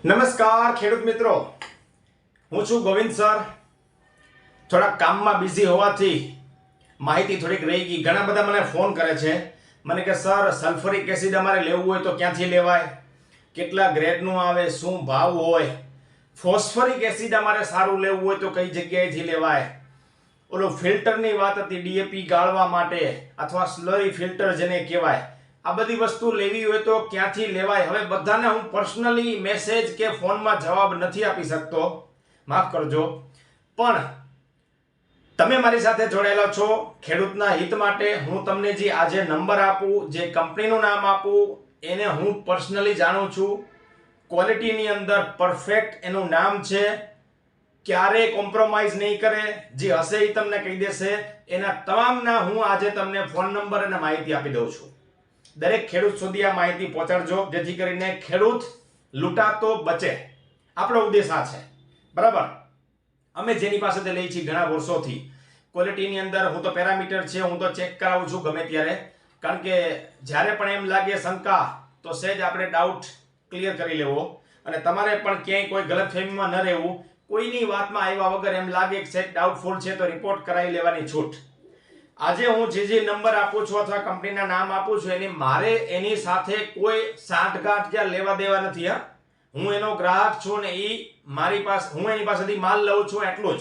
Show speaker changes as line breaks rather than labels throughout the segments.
નમસ્કાર ખેડૂત મિત્રો, હું છું ગોવિંદ સર. થોડા કામમાં બિઝી હોવાથી માહિતી થોડીક રહી ગઈ. ઘણા બધા મને ફોન કરે છે, મને કે સર સલ્ફરિક એસિડ અમારે લેવું હોય તો ક્યાંથી લેવાય, કેટલા ગ્રેડનું આવે, શું ભાવ હોય, ફોસ્ફરિક એસિડ અમારે સારું લેવું હોય તો કઈ જગ્યાએથી લેવાય, ઓલો ફિલ્ટરની વાત હતી ડીએપી ગાળવા માટે અથવા સ્લરી ફિલ્ટર જેને કહેવાય, આ બધી વસ્તુ લેવી હોય તો ક્યાંથી લેવાય. હવે બધાને હું પર્સનલી મેસેજ કે ફોનમાં જવાબ નથી આપી શકતો, માફ કરજો, પણ તમે મારી સાથે જોડાયેલા છો ખેડૂતના હિત માટે. હું તમને જે આજે નંબર આપું, જે કંપનીનું નામ આપું, એને હું પર્સનલી જાણું છું. ક્વોલિટીની અંદર પરફેક્ટ એનું નામ છે, ક્યારેય કોમ્પ્રોમાઇઝ નહીં કરે, જે હશે એ તમને કહી દેશે. એના તમામના હું આજે તમને ફોન નંબર અને માહિતી આપી દઉં છું. દરેક ખેડૂત સુધી આ માહિતી પહોંચાડજો, જેથી કરીને ખેડૂત લૂંટાતો બચે. આપણો ઉદ્દેશ આ છે, બરાબર. અમે જેની પાસેથી લઈ છીએ ઘણા વર્ષોથી, ક્વોલિટીની અંદર હું તો પેરામીટર છે, હું તો ચેક કરાવું છું ગમે ત્યારે, કારણ કે જ્યારે પણ એમ લાગે શંકા તો સહેજ આપણે ડાઉટ ક્લિયર કરી લેવો, અને તમારે પણ ક્યાંય કોઈ ગલતફહેમીમાં ન રહેવું. કોઈની વાતમાં આવ્યા વગર એમ લાગે કે સહેજ ડાઉટફુલ છે તો રિપોર્ટ કરાવી લેવાની છૂટ. આજે હું જે નંબર આપું છું અથવા કંપનીના નામ આપું છું, એની મારે એની સાથે કોઈ સાંઠગાંઠ કે લેવા દેવા નથી. હા, હું એનો ગ્રાહક છું ને હું એની પાસેથી માલ લઉં છું, એટલું જ.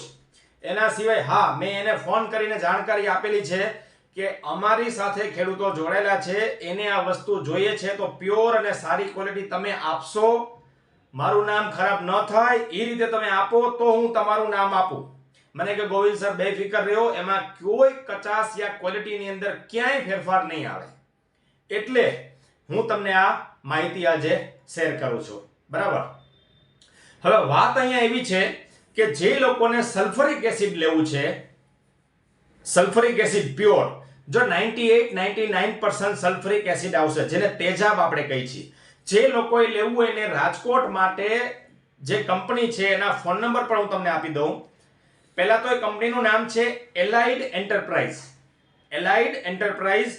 એના સિવાય હા, મેં એને ફોન કરીને જાણકારી આપેલી છે કે અમારી સાથે ખેડૂતો જોડાયેલા છે, એને આ વસ્તુ જોઈએ છે તો પ્યોર અને સારી ક્વોલિટી તમે આપશો, મારું નામ ખરાબ ન થાય એ રીતે તમે આપો તો હું તમારું નામ આપું. મને કે ગોવિંદ સર બેફિકર રહ્યો, એમાં કોઈ કચાસ યા ક્વોલિટીની અંદર ક્યાંય ફેરફાર નહીં આવે. એટલે હું તમને આ માહિતી આજે શેર કરું છું, બરાબર. હવે વાત અહીંયા એવી છે કે જે લોકોને સલ્ફરિક એસિડ લેવું છે, સલ્ફરિક એસિડ પ્યોર, જો 98-99% સલ્ફરિક એસિડ આવશે, જેને તેજાબ આપણે કહી છીએ, જે લોકોએ લેવું હોય એને રાજકોટ માટે જે કંપની છે એના ફોન નંબર પણ હું તમને આપી દઉં. પહેલા તો એ કંપનીનું નામ છે એલાઇડ એન્ટરપ્રાઇઝ. એલાઇડ એન્ટરપ્રાઇઝ,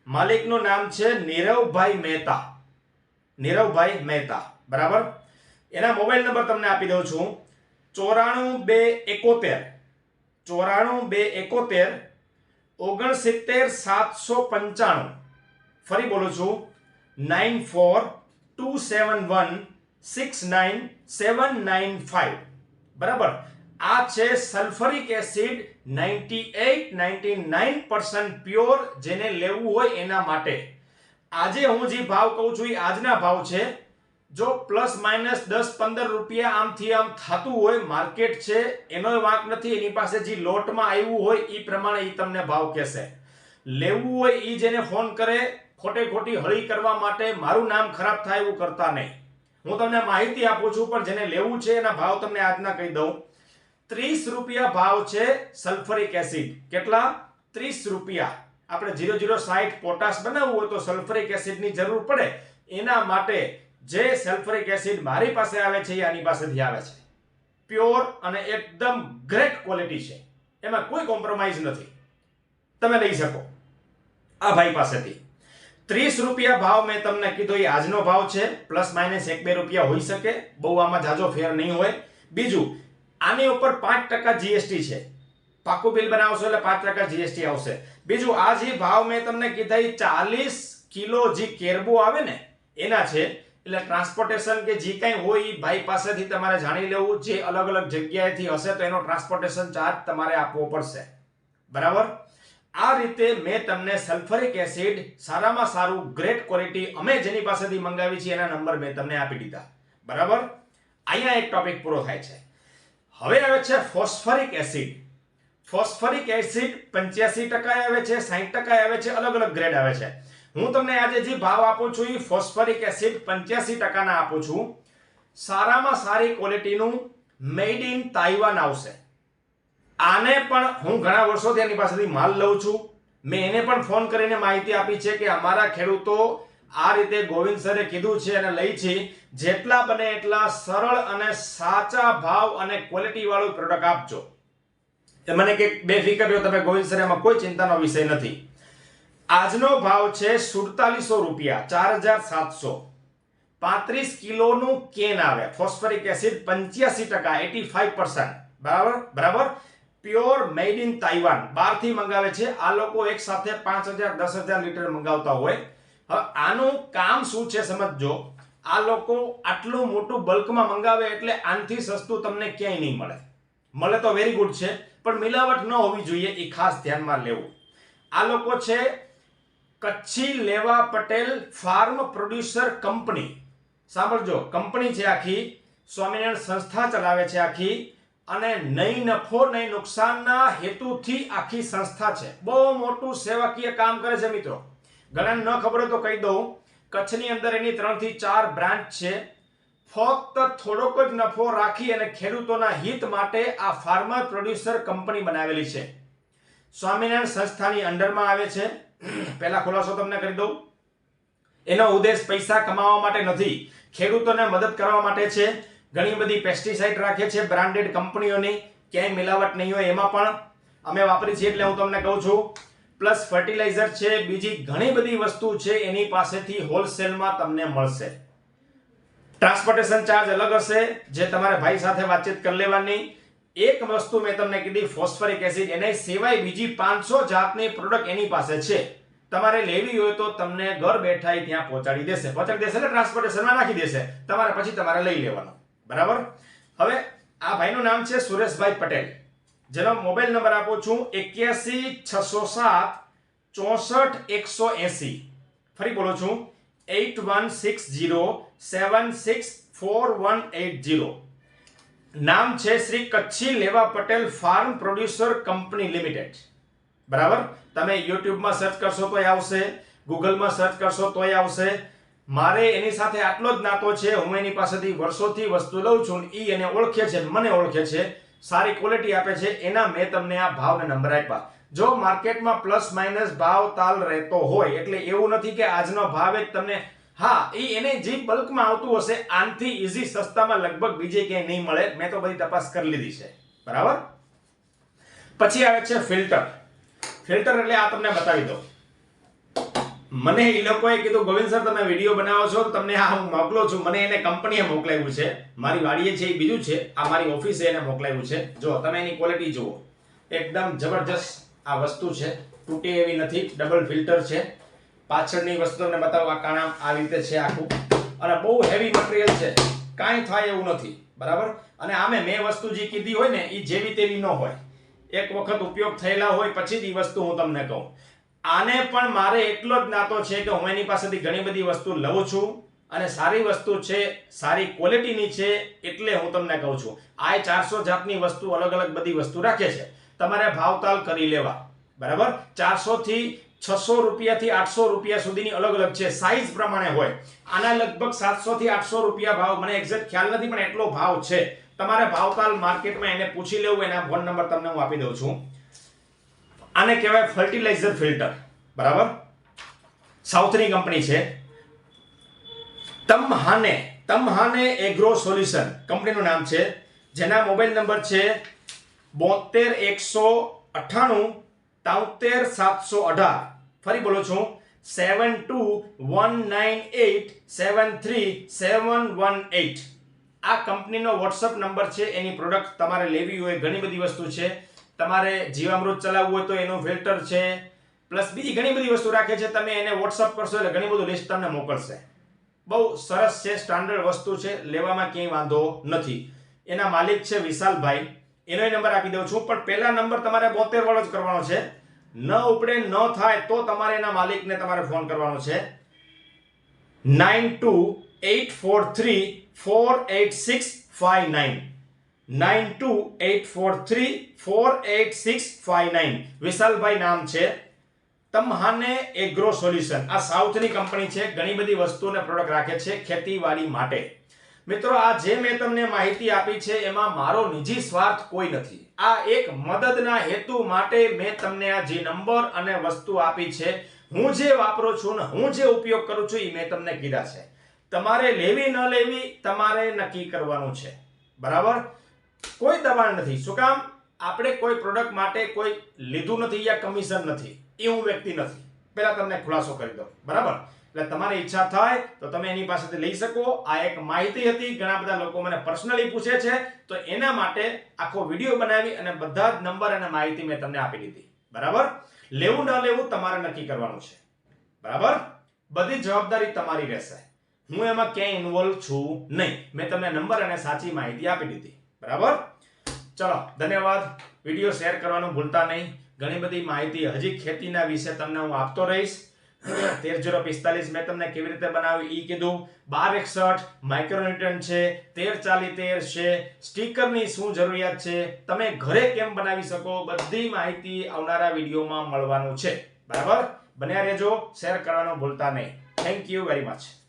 માલિકનું નામ છે નીરવભાઈ મહેતા. નીરવભાઈ મહેતા, બરાબર. એના મોબાઈલ નંબર તમને આપી દઉં છું, 94 271 69795. ફરી બોલું છું, 9427169795, બરાબર. આ છે સલ્ફરિક એસિડ 98-99% પ્યોર, જેને લેવું હોય એના માટે. આજે હું જે ભાવ કહું છું એ આજના ભાવ છે. જો પ્લસ માઇનસ 10-15 રૂપિયા આમથી આમ થતું હોય, માર્કેટ છે, એનો વાંક નથી. એની પાસે જે લોટમાં આવ્યું હોય એ પ્રમાણે એ તમને ભાવ કહેશે. લેવું હોય એ જેને ફોન કરે ખોટે ખોટી હળી કરવા માટે, મારું નામ ખરાબ થાય એવું કરતા નહીં. હું તમને માહિતી આપું છું, પણ જેને લેવું છે એના ભાવ તમને આજના કહી દઉં. 30 રૂપિયા ભાવ છે સલ્ફરિક એસિડ. કેટલા? 30 રૂપિયા. આપણે 0060 પોટાશ બનાવવું હોય તો સલ્ફરિક એસિડની જરૂર પડે. એના માટે જે સલ્ફરિક એસિડ મારી પાસે આવે છે એ આની પાસેથી આવે છે. પ્યોર અને એકદમ ગ્રેટ ક્વોલિટી છે, એમાં કોઈ કોમ્પ્રોમાઇઝ નથી. તમે લઈ શકો આ ભાઈ પાસેથી. 30 રૂપિયા ભાવ મેં તમને કીધો એ આજનો ભાવ છે. પ્લસ માઇનસ 1-2 રૂપિયા હોઈ શકે, બહુ આમાં જાજો ફેર નહીં હોય. બીજું, આની ઉપર 5% જીએસટી છે. પાકું બિલ બનાવશો એટલે 5% જીએસટી આવશે. બીજું, આ જે ભાવ મેં તમને કીધા એ 40 કિલો જે કેરબો આવે ને એના છે. એટલે ટ્રાન્સપોર્ટેશન કે જે કંઈ હોય એ ભાઈ પાસેથી તમારે જાણી લેવું. જે અલગ અલગ જગ્યાએથી હશે તો એનો ટ્રાન્સપોર્ટેશન ચાર્જ તમારે આપવો પડશે, બરાબર. આ રીતે મેં તમને સલ્ફરિક એસિડ સારામાં સારું ગ્રેટ ક્વોલિટી અમે જેની પાસેથી મંગાવી છે એના નંબર મેં તમને આપી દીધા, બરાબર. અહીંયા એક ટોપિક પૂરો થાય છે. હવે આવે છે ફોસ્ફરિક એસિડ. ફોસ્ફરિક એસિડ 85% આવે છે, 60% આવે છે, અલગ અલગ ગ્રેડ આવે છે. હું તમને આજે જે ભાવ આપું છું એ ફોસ્ફરિક એસિડ 85% ના આપું છું. સારામાં સારી ક્વોલિટીનું મેડ ઇન તાઇવાન આવશે. આને પણ હું ઘણા વર્ષોથી એની પાસેથી માલ લઉં છું. મેં એને પણ ફોન કરીને માહિતી આપી છે કે અમારા ખેડૂતો આ રીતે ગોવિંદ સરે કીધું છે અને લઈ છે, જેટલા બને એટલા સરળ અને સાચા ભાવ અને ક્વોલિટી વાળું પ્રોડક્ટ આપજો. એ મને કે બેફિકર રહ્યો તમે ગોવિંદ સર, એમાં કોઈ ચિંતાનો વિષય નથી. આજનો ભાવ છે 4700 રૂપિયા, 4700. 35 કિલોનું કેન આવે. ફોસ્ફરિક એસિડ 85%, 85%, બરાબર. પ્યોર મેડ ઇન તાઇવાન, બહારથી મંગાવે છે. આ લોકો એક સાથે 5000 10,000 લીટર મંગાવતા હોય. હવે આનું કામ શું છે સમજજો. આ લોકો આટલું મોટું બલ્કમાં મંગાવે એટલે આનથી સસ્તું તમને ક્યાંય નહીં મળે. મળે તો વેરી ગુડ છે, પણ મિલાવટ ન હોવી જોઈએ, એ ખાસ ધ્યાનમાં લેવું. આ લોકો છે કચ્છી લેવા પટેલ ફાર્મ પ્રોડ્યુસર કંપની. સાંભળજો, કંપની છે આખી, સ્વામિનારાયણ સંસ્થા ચલાવે છે આખી, અને નહીં નફો નહીં નુકસાનના હેતુથી આખી સંસ્થા છે. બહુ મોટું સેવાકીય કામ કરે છે મિત્રો. ઘણાને ન ખબર હોય તો કહી દઉં, કચ્છની અંદર એની 3 થી 4 બ્રાન્ચ છે. ફક્ત થોડોક જ નફો રાખી અને ખેડૂતોના હિત માટે આ ફાર્મર પ્રોડ્યુસર કંપની બનાવેલી છે. સ્વામિનારાયણ સંસ્થાની અંડરમાં આવે છે. પહેલા ખુલાસો તમને કરી દઉં, એનો ઉદ્દેશ પૈસા કમાવા માટે નથી, ખેડૂતોને મદદ કરવા માટે છે. ઘણી બધી પેસ્ટિસાઇડ રાખે છે બ્રાન્ડેડ કંપનીઓની, ક્યાંય મિલાવટ નહીં હોય એમાં પણ અમે વાપરી છીએ એટલે હું તમને કહું છું. પ્લસ ફર્ટિલાઇઝર છે, બીજી ઘણી બધી વસ્તુ છે એની પાસેથી હોલસેલમાં તમને મળશે. ટ્રાન્સપોર્ટેશન ચાર્જ અલગ હશે, જે તમારે ભાઈ સાથે વાતચીત કરી લેવાની. એક વસ્તુ મેં તમને કીધી, ફોસ્ફરિક એસિડ, એના સિવાય બીજી 500 જાતની પ્રોડક્ટ એની પાસે છે. તમારે લેવી હોય તો તમને ઘર બેઠા ત્યાં પહોંચાડી દેશે એટલે ટ્રાન્સપોર્ટેશનમાં નાખી દેશે, તમારે પછી તમારે લઈ લેવાનું, બરાબર. હવે આ ભાઈનું નામ છે સુરેશભાઈ પટેલ, જેનો મોબાઈલ નંબર આપું છું 81 607 64 180. ફરી બોલું છું 8160 764180. નામ છે શ્રી કચ્છી લેવા Patel farm producer company limited, બરાબર. તમે યુટ્યુબમાં સર્ચ કરશો તોય આવશે, ગૂગલમાં સર્ચ કરશો તોય આવશે. મારે એની સાથે આટલો જ નાતો છે, હું એની પાસેથી વર્ષોથી વસ્તુ લઉં છું, એ એને ઓળખે છે, મને ઓળખે છે, સારી ક્વોલિટી આપે છે, એના મેં તમને આ ભાવ ને નંબર આપ્યા. જો માર્કેટમાં પ્લસ માઇનસ ભાવ તાલ રહેતો હોય, એટલે એવું નથી કે આજનો ભાવ જ તમને, હા, એને જે બલ્કમાં આવતું હશે આનથી ઈઝી સસ્તામાં લગભગ બીજે ક્યાંય નહીં મળે. મેં તો બધી તપાસ કરી લીધી છે, બરાબર. પછી આવે છે ફિલ્ટર. ફિલ્ટર એટલે આ તમને બતાવી દો. મને એ લોકોએ કીધું, ગોવિંદ સર તમે વિડીયો બનાવો છો, તમને આ હું મોકલું છું. મને એને કંપનીએ મોકલાવ્યું છે, મારી વાડીએ છે એ બીજું છે, આ મારી ઓફિસે એને મોકલાવ્યું છે. જો તમે એની ક્વોલિટી જુઓ, એકદમ જબરજસ્ત આ વસ્તુ છે, તૂટે એવી નથી, ડબલ ફિલ્ટર છે. પાછળની વસ્તુ તમને બતાવો, આ કાણામ આ રીતે છે આખું, અને બહુ હેવી મટીરિયલ છે, કાંઈ થાય એવું નથી, બરાબર. અને આમે મેં વસ્તુ જે કીધી હોય ને, એ જેવી તેવી ન હોય, એક વખત ઉપયોગ થયેલા હોય પછી જ એ વસ્તુ હું તમને કહું. આને પણ મારે એટલો જ નાતો છે કે હું એની પાસેથી ઘણી બધી વસ્તુ લઉં છું, અને સારી વસ્તુ છે, સારી ક્વોલિટીની છે, એટલે હું તમને કહું છું. આ 400 જાતની વસ્તુ, અલગ અલગ બધી વસ્તુ રાખે છે, તમારે ભાવતાલ કરી લેવા, બરાબર. 400 થી 600 રૂપિયાથી 800 રૂપિયા સુધીની અલગ અલગ છે, સાઈઝ પ્રમાણે હોય. આના લગભગ 700 થી 800 રૂપિયા ભાવ, મને એક્ઝેક્ટ ખ્યાલ નથી, પણ એટલો ભાવ છે. તમારે ભાવતાલ માર્કેટમાં એને પૂછી લેવું, એના ફોન નંબર તમને હું આપી દઉં છું. આને કહેવાય ફર્ટિલાઇઝર ફિલ્ટર, બરાબર. સાઉથની કંપની છે, તમહાને એગ્રો સોલ્યુશન કંપનીનું નામ છે, જેના મોબાઈલ નંબર છે 72 198 73 718. ફરી બોલું છું 7219873718. આ કંપનીનો વોટ્સઅપ નંબર છે. એની પ્રોડક્ટ તમારે લેવી હોય, ઘણી બધી વસ્તુ છે. તમારે જીવામૃત ચલાવવું હોય તો એનું ફિલ્ટર છે, પ્લસ બીજી ઘણી બધી વસ્તુ રાખે છે. તમે એને વોટ્સઅપ કરશો એટલે ઘણી બધું લિસ્ટ તમને મોકલશે. બહુ સરસ છે, સ્ટાન્ડર્ડ વસ્તુ છે, લેવામાં ક્યાંય વાંધો નથી. એના માલિક છે વિશાલભાઈ, એનો નંબર આપી દઉં છું, પણ પહેલા નંબર તમારે 72 વાળો જ કરવાનો છે. ન ઉપડે ન થાય તો તમારે એના માલિકને તમારે ફોન કરવાનો છે 9284348659. 9284348659. વિશાલભાઈ નામ છે. તમહાને એગ્રો સોલ્યુશન, આ સાઉથની કંપની છે, ઘણી બધી વસ્તુ અને પ્રોડક્ટ રાખે છે ખેતીવાડી માટે. મિત્રો, આ જે મેં તમને માહિતી આપી છે એમાં મારો નિજી સ્વાર્થ કોઈ નથી. આ એક મદદના હેતુ માટે મેં તમને આ જે નંબર અને વસ્તુ આપી છે. હું જે વાપરું છું ને હું જે ઉપયોગ કરું છું એ મેં તમને કીધા છે. તમારે લેવી ન લેવી તમારે નક્કી કરવાનું છે, બરાબર. કોઈ દબાણ નથી. શું કામ? આપણે કોઈ પ્રોડક્ટ માટે કોઈ લીધું નથી યા કમિશન નથી, એ હું વ્યક્તિ નથી. પહેલા તમને ખુલાસો કરી દો, બરાબર. એટલે તમારી ઈચ્છા થાય તો તમે એની પાસેથી લઈ શકો. આ એક માહિતી હતી. ઘણા બધા લોકો મને પર્સનલી પૂછે છે, તો એના માટે આખો વિડીયો બનાવી અને બધા જ નંબર અને માહિતી મેં તમને આપી દીધી. બરાબર? લેવું ન લેવું તમારે નક્કી કરવાનું છે. બરાબર? બધી જવાબદારી તમારી રહેશે. હું એમાં ક્યાંય ઇન્વોલ્વ છું નહીં. મેં તમને નંબર અને સાચી માહિતી આપી દીધી. બરાબર? ચલો, ધન્યવાદ. વિડીયો શેર કરવાનું ભૂલતા નહીં. ઘણી બધી માહિતી હજી ખેતીના વિશે તમને હું આપતો રહીશ. 13045 મેં તમને કેવી રીતે બનાવ્યું ઈ કીધું. 1261 માઇક્રોન્યુટ્રન છે, 134013 છે, સ્ટીકરની શું જરૂરિયાત છે, તમે ઘરે કેમ બનાવી શકો, બધી માહિતી આવનારા વિડીયોમાં મળવાનું છે. બરાબર? બન્યા રહેજો. શેર કરવાનું ભૂલતા નહીં. Thank you very much.